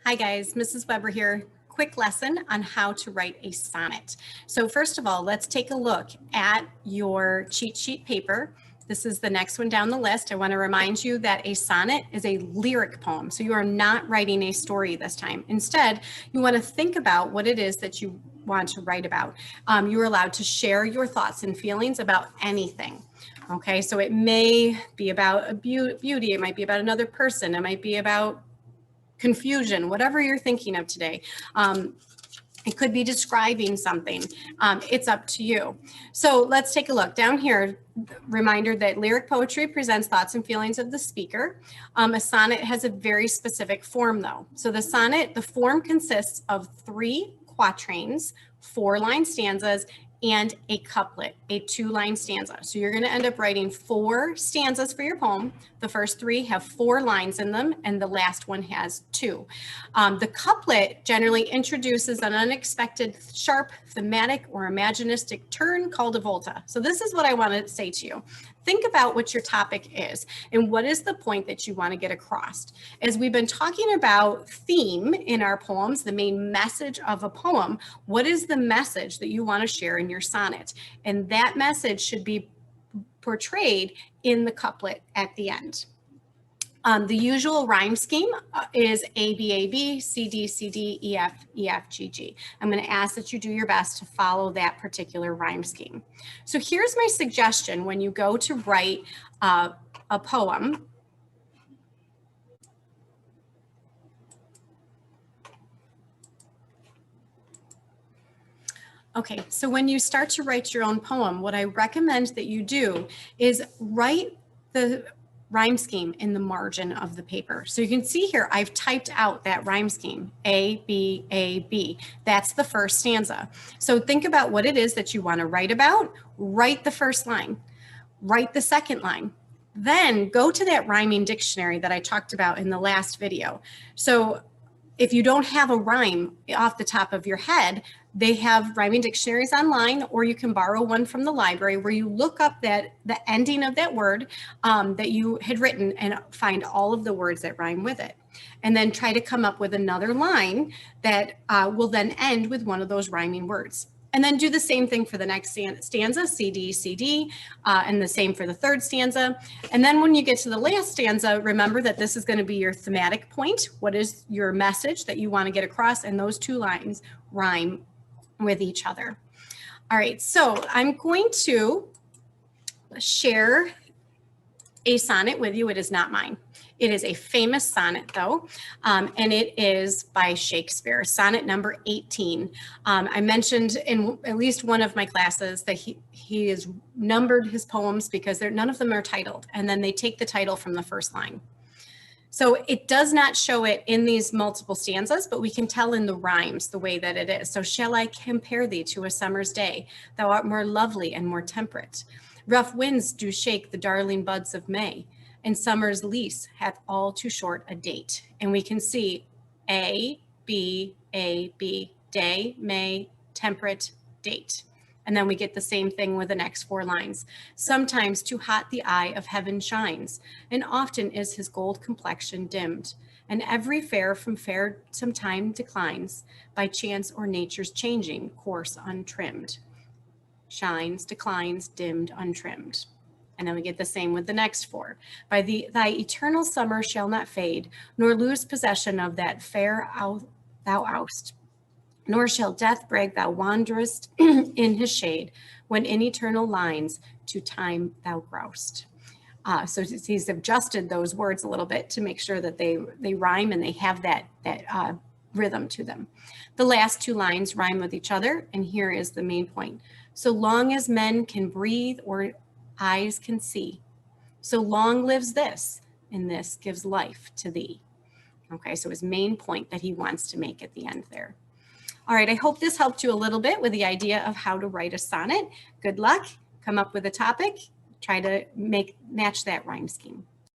Hi guys, Mrs. Weber here. Quick lesson on how to write a sonnet. So first of all, let's take a look at your cheat sheet paper. This is the next one down the list. I want to remind you that a sonnet is a lyric poem. So you are not writing a story this time. Instead, you want to think about what it is that you want to write about. You are allowed to share your thoughts and feelings about anything. Okay, so it may be about a beauty, it might be about another person, it might be about confusion, whatever you're thinking of today. It could be describing something. It's up to you. So let's take a look down here. Reminder that lyric poetry presents thoughts and feelings of the speaker. A sonnet has a very specific form though. So the sonnet, the form consists of 3 quatrains, 4-line stanzas, and a couplet, a 2-line stanza. So you're going to end up writing 4 stanzas for your poem. The first 3 have 4 lines in them, and the last one has 2. The couplet generally introduces an unexpected, sharp, thematic, or imaginistic turn called a volta. So this is what I want to say to you. Think about what your topic is and what is the point that you want to get across. As we've been talking about theme in our poems, the main message of a poem, what is the message that you want to share in your sonnet? And that message should be portrayed in the couplet at the end. The usual rhyme scheme is A, B, A, B, C, D, C, D, E, F, E, F, G, G. I'm going to ask that you do your best to follow that particular rhyme scheme. So here's my suggestion when you go to write a poem. Okay, so when you start to write your own poem, what I recommend that you do is write the rhyme scheme in the margin of the paper. So you can see here, I've typed out that rhyme scheme, A, B, A, B. That's the first stanza. So think about what it is that you want to write about. Write the first line, write the second line. Then go to that rhyming dictionary that I talked about in the last video. So if you don't have a rhyme off the top of your head, they have rhyming dictionaries online, or you can borrow one from the library where you look up the ending of that word that you had written and find all of the words that rhyme with it. And then try to come up with another line that will then end with one of those rhyming words. And then do the same thing for the next stanza, C, D, C, D, and the same for the third stanza. And then when you get to the last stanza, remember that this is going to be your thematic point. What is your message that you want to get across? And those 2 lines rhyme with each other. All right, so I'm going to share a sonnet with you. It is not mine. It is a famous sonnet though, and it is by Shakespeare, sonnet number 18. I mentioned in at least one of my classes that he has numbered his poems because none of them are titled, and then they take the title from the first line. So it does not show it in these multiple stanzas, but we can tell in the rhymes the way that it is. So shall I compare thee to a summer's day? Thou art more lovely and more temperate. Rough winds do shake the darling buds of May, and summer's lease hath all too short a date. And we can see A, B, day, May, temperate, date. And then we get the same thing with the next 4 lines. Sometimes too hot the eye of heaven shines, and often is his gold complexion dimmed. And every fair from fair sometime declines, by chance or nature's changing course untrimmed. Shines, declines, dimmed, untrimmed. And then we get the same with the next 4. By thy eternal summer shall not fade, nor lose possession of that fair thou oust. Nor shall death brag thou wanderest in his shade, when in eternal lines to time thou growst. So he's adjusted those words a little bit to make sure that they rhyme and they have that rhythm to them. The last 2 lines rhyme with each other, and here is the main point. So long as men can breathe or eyes can see, so long lives this, and this gives life to thee. Okay, so his main point that he wants to make at the end there. All right, I hope this helped you a little bit with the idea of how to write a sonnet. Good luck, come up with a topic, try to match that rhyme scheme.